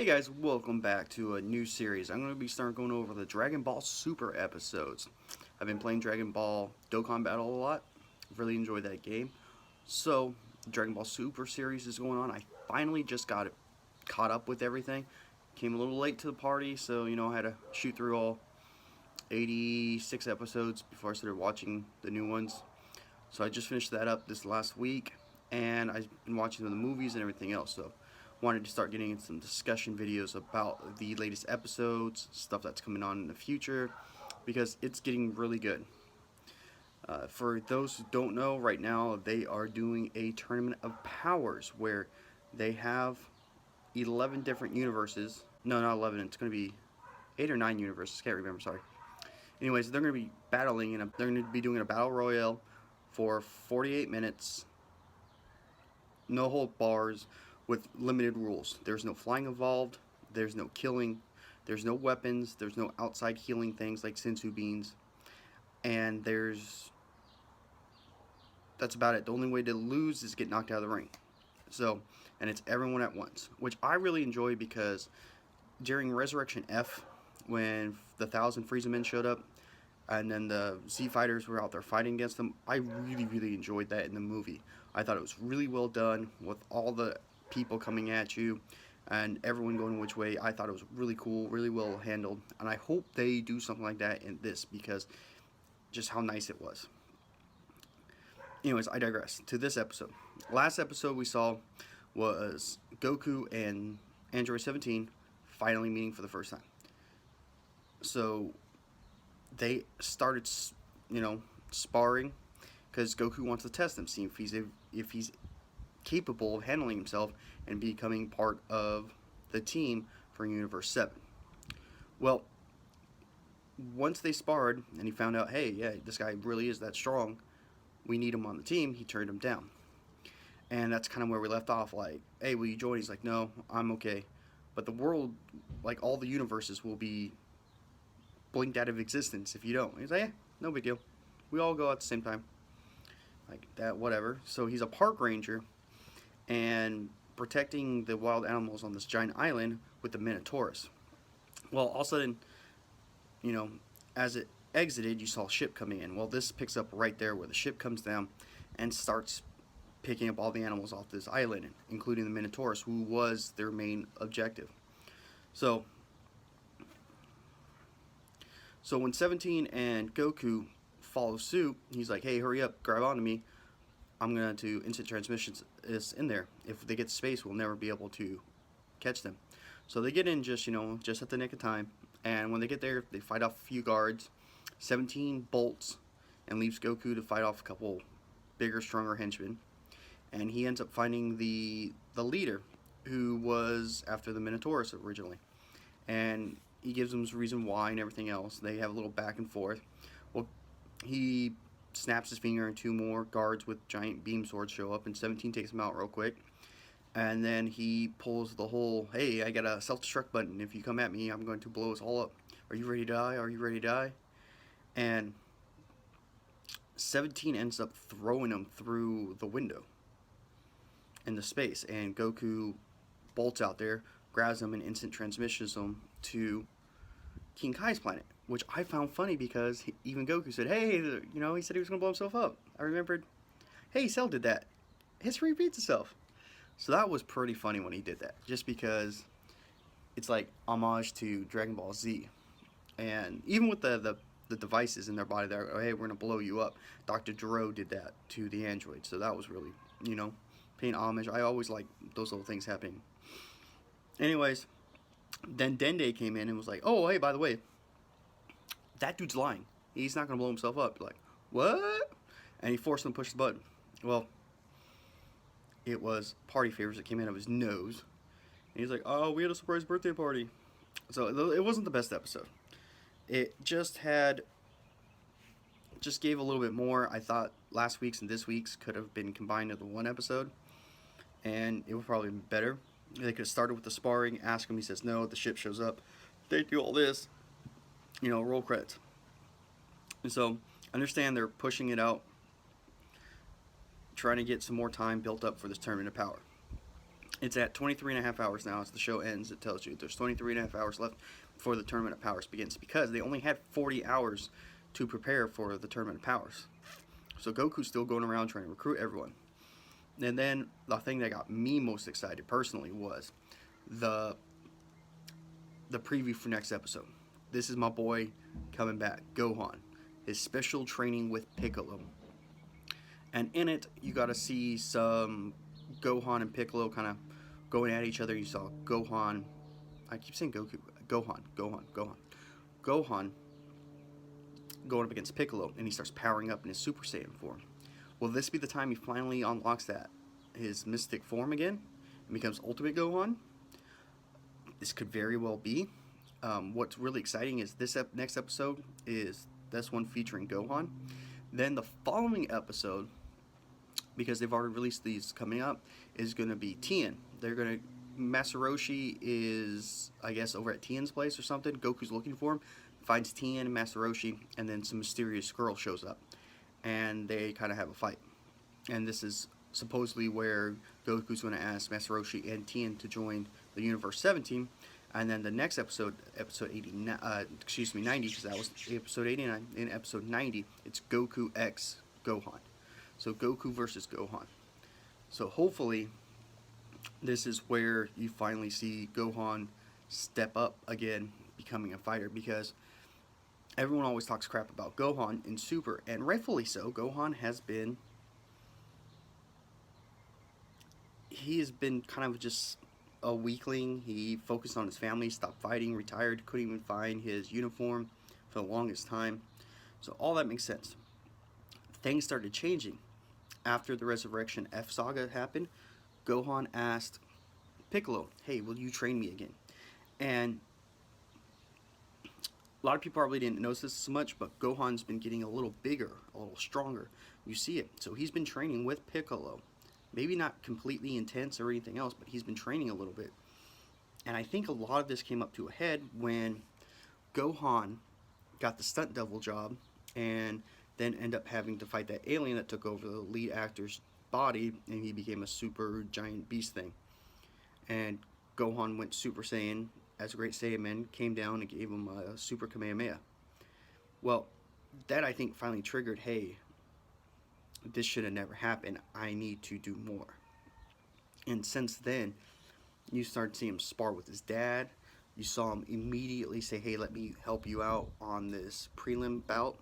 Hey guys, welcome back to a new series. I'm going to be starting going over the Dragon Ball Super episodes. I've been playing Dragon Ball Dokkan Battle a lot. Really enjoyed that game. So, Dragon Ball Super series is going on. I finally just got it caught up with everything. Came a little late to the party, so I had to shoot through all 86 episodes before I started watching the new ones. So I just finished that up this last week, and I've been watching the movies and everything else. So wanted to start getting in some discussion videos about the latest episodes, stuff that's coming on in the future, because it's getting really good. For those who don't know, right now they are doing a tournament of powers where they have 11 different universes. No, not 11. It's going to be 8 or 9 universes. Can't remember. Sorry. Anyways, they're going to be battling, and they're going to be doing a battle royale for 48 minutes, no hold bars, with limited rules. There's no flying involved, there's no killing, there's no weapons, there's no outside healing things like Sensu beans, and that's about it. The only way to lose is get knocked out of the ring. So, and it's everyone at once, which I really enjoy because during Resurrection F, when the 1,000 Frieza men showed up, and then the Z fighters were out there fighting against them, I really enjoyed that in the movie. I thought it was really well done with all the people coming at you and everyone going which way. I thought it was really cool, really well handled, and I hope they do something like that in this because just how nice it was. Anyways, I digress. To this episode. Last episode we saw was Goku and Android 17 finally meeting for the first time. So they started, sparring because Goku wants to test him, see if he's capable of handling himself and becoming part of the team for Universe 7. Well, once they sparred and he found out, hey, yeah, this guy really is that strong, we need him on the team, he turned him down. And that's kind of where we left off, like, hey, will you join? He's like, no, I'm okay. But the world, like all the universes, will be blinked out of existence if you don't. He's like, yeah, no big deal. We all go at the same time. Like that, whatever. So he's a park ranger and protecting the wild animals on this giant island with the Minotaurus. Well, all of a sudden, as it exited, you saw a ship coming in. Well, this picks up right there where the ship comes down and starts picking up all the animals off this island, including the Minotaurus, who was their main objective. So when 17 and Goku follow suit, he's like, hey, hurry up, grab onto me. I'm going to instant transmissions is in there. If they get to space, we'll never be able to catch them. So they get in just at the nick of time. And when they get there, they fight off a few guards. 17 bolts and leaves Goku to fight off a couple bigger, stronger henchmen. And he ends up finding the leader, who was after the Minotaurus originally. And he gives him his reason why and everything else. They have a little back and forth. Well, he snaps his finger and two more guards with giant beam swords show up, and 17 takes him out real quick. And then he pulls the whole, hey, I got a self-destruct button. If you come at me, I'm going to blow us all up. Are you ready to die? Are you ready to die? And 17 ends up throwing him through the window into space. And Goku bolts out there, grabs him, and instant transmissions him to King Kai's planet, which I found funny because even Goku said, hey, he said he was going to blow himself up. I remembered, hey, Cell did that. History repeats itself. So that was pretty funny when he did that, just because it's like homage to Dragon Ball Z. And even with the devices in their body, they're, oh, hey, we're going to blow you up. Dr. Gero did that to the android. So that was really, paying homage. I always like those little things happening. Anyways, then Dende came in and was like, oh, hey, by the way, that dude's lying. He's not going to blow himself up. Like, what? And he forced him to push the button. Well, it was party favors that came out of his nose. And he's like, oh, we had a surprise birthday party. So it wasn't the best episode. It just gave a little bit more. I thought last week's and this week's could have been combined into one episode. And it would probably be better. They could have started with the sparring, ask him, he says no, the ship shows up, they do all this, roll credits. And so, understand they're pushing it out, trying to get some more time built up for this tournament of power. It's at 23 and a half hours now. As the show ends, it tells you there's 23 and a half hours left before the Tournament of Powers begins, because they only had 40 hours to prepare for the Tournament of Powers. So Goku's still going around trying to recruit everyone. And then the thing that got me most excited personally was the preview for next episode. This is my boy coming back, Gohan. His special training with Piccolo. And in it, you got to see some Gohan and Piccolo kind of going at each other. You saw Gohan. I keep saying Goku. Gohan going up against Piccolo, and he starts powering up in his Super Saiyan form. Will this be the time he finally unlocks his mystic form again and becomes Ultimate Gohan? This could very well be. What's really exciting is this next episode is this one featuring Gohan. Then the following episode, because they've already released these coming up, is going to be Tien. Master Roshi is, I guess, over at Tien's place or something. Goku's looking for him, finds Tien and Master Roshi, and then some mysterious girl shows up. And they kind of have a fight. And this is supposedly where Goku's going to ask Master Roshi and Tien to join the Universe 17. And then the next episode 89, 90, because that was episode 89. In episode 90, it's Goku X Gohan. So Goku versus Gohan. So hopefully, this is where you finally see Gohan step up again, becoming a fighter, because everyone always talks crap about Gohan in Super, and rightfully so. Gohan has been kind of just a weakling. He focused on his family, stopped fighting, retired, couldn't even find his uniform for the longest time. So all that makes sense. Things started changing after the Resurrection F saga happened. Gohan asked Piccolo, hey, will you train me again? And a lot of people probably didn't notice this so much, but Gohan's been getting a little bigger, a little stronger. You see it. So he's been training with Piccolo. Maybe not completely intense or anything else, but he's been training a little bit. And I think a lot of this came up to a head when Gohan got the stunt double job and then ended up having to fight that alien that took over the lead actor's body, and he became a super giant beast thing. And Gohan went Super Saiyan as a great Saiyaman, came down and gave him a Super Kamehameha. Well, that I think finally triggered, hey, this should have never happened. I need to do more. And since then, you started seeing him spar with his dad. You saw him immediately say, hey, let me help you out on this prelim bout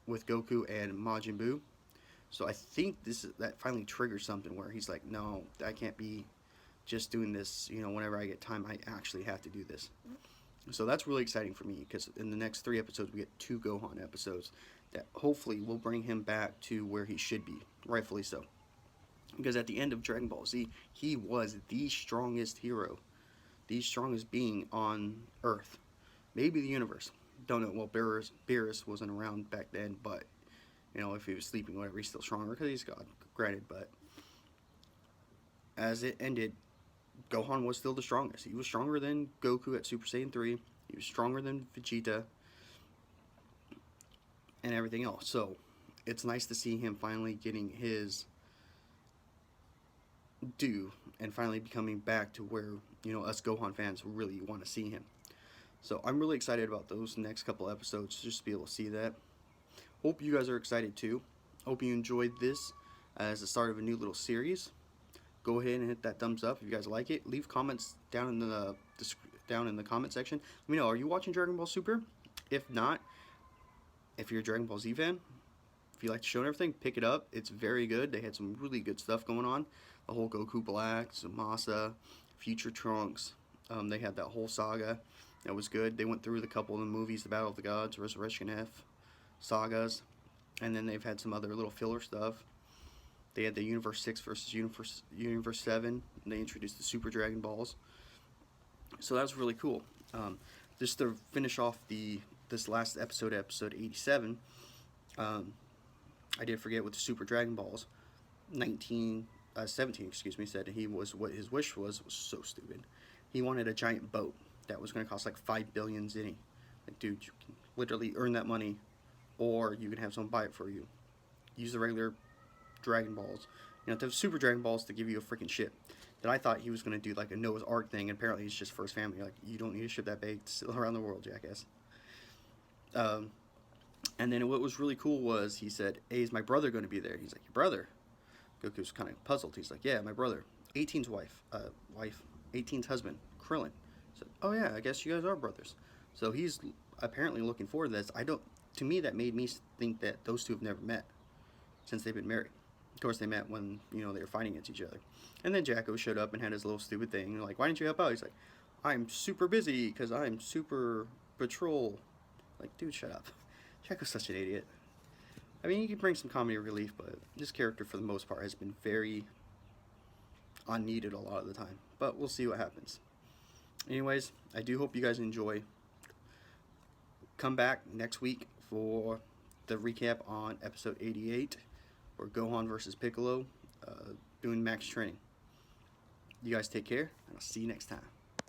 with Goku and Majin Buu. So I think that finally triggered something where he's like, no, I can't be just doing this, whenever I get time, I actually have to do this. So that's really exciting for me, because in the next 3 episodes, we get 2 Gohan episodes that hopefully will bring him back to where he should be, rightfully so. Because at the end of Dragon Ball Z, he was the strongest hero, the strongest being on Earth, maybe the universe. Don't know. Well, Beerus wasn't around back then, but if he was sleeping, whatever, he's still stronger because he's God, granted. But as it ended, Gohan was still the strongest. He was stronger than Goku at Super Saiyan 3. He was stronger than Vegeta and everything else. So it's nice to see him finally getting his due and finally becoming back to where us Gohan fans really want to see him. So I'm really excited about those next couple episodes, just to be able to see that. Hope you guys are excited too. Hope you enjoyed this as the start of a new little series. Go ahead and hit that thumbs up if you guys like it. Leave comments down in the comment section. Let me know, are you watching Dragon Ball Super? If not, if you're a Dragon Ball Z fan, if you like the show and everything, pick it up. It's very good. They had some really good stuff going on. The whole Goku Black, Tsumasa, Future Trunks. They had that whole saga. That was good. They went through the couple of the movies, the Battle of the Gods, Resurrection F sagas, and then they've had some other little filler stuff. They had the Universe 6 versus Universe 7, and they introduced the Super Dragon Balls. So that was really cool. Just to finish off this last episode, episode 87, I did forget with the Super Dragon Balls. 17, said what his wish was so stupid. He wanted a giant boat that was going to cost like 5 billion zinni. Like, dude, you can literally earn that money, or you can have someone buy it for you. Use the regular Dragon Balls. You know, to have Super Dragon Balls to give you a freaking ship. That I thought he was going to do like a Noah's Ark thing, and apparently he's just for his family. Like, you don't need to ship that big still around the world, jackass. Um, and then what was really cool was he said, "Hey, is my brother going to be there?" He's like, "Your brother?" Goku's kind of puzzled. He's like, "Yeah, my brother, 18's wife, 18's husband, Krillin." So, "Oh yeah, I guess you guys are brothers." So he's apparently looking forward to this. I don't. To me, that made me think that those two have never met since they've been married. Of course, they met when, you know, they were fighting against each other. And then Jacko showed up and had his little stupid thing. Like, "Why didn't you help out?" He's like, "I'm super busy because I'm super patrol." Like, dude, shut up. Jacko's such an idiot. I mean, you can bring some comedy relief, but this character, for the most part, has been very unneeded a lot of the time. But we'll see what happens. Anyways, I do hope you guys enjoy. Come back next week for the recap on episode 88, or Gohan versus Piccolo, doing max training. You guys take care, and I'll see you next time.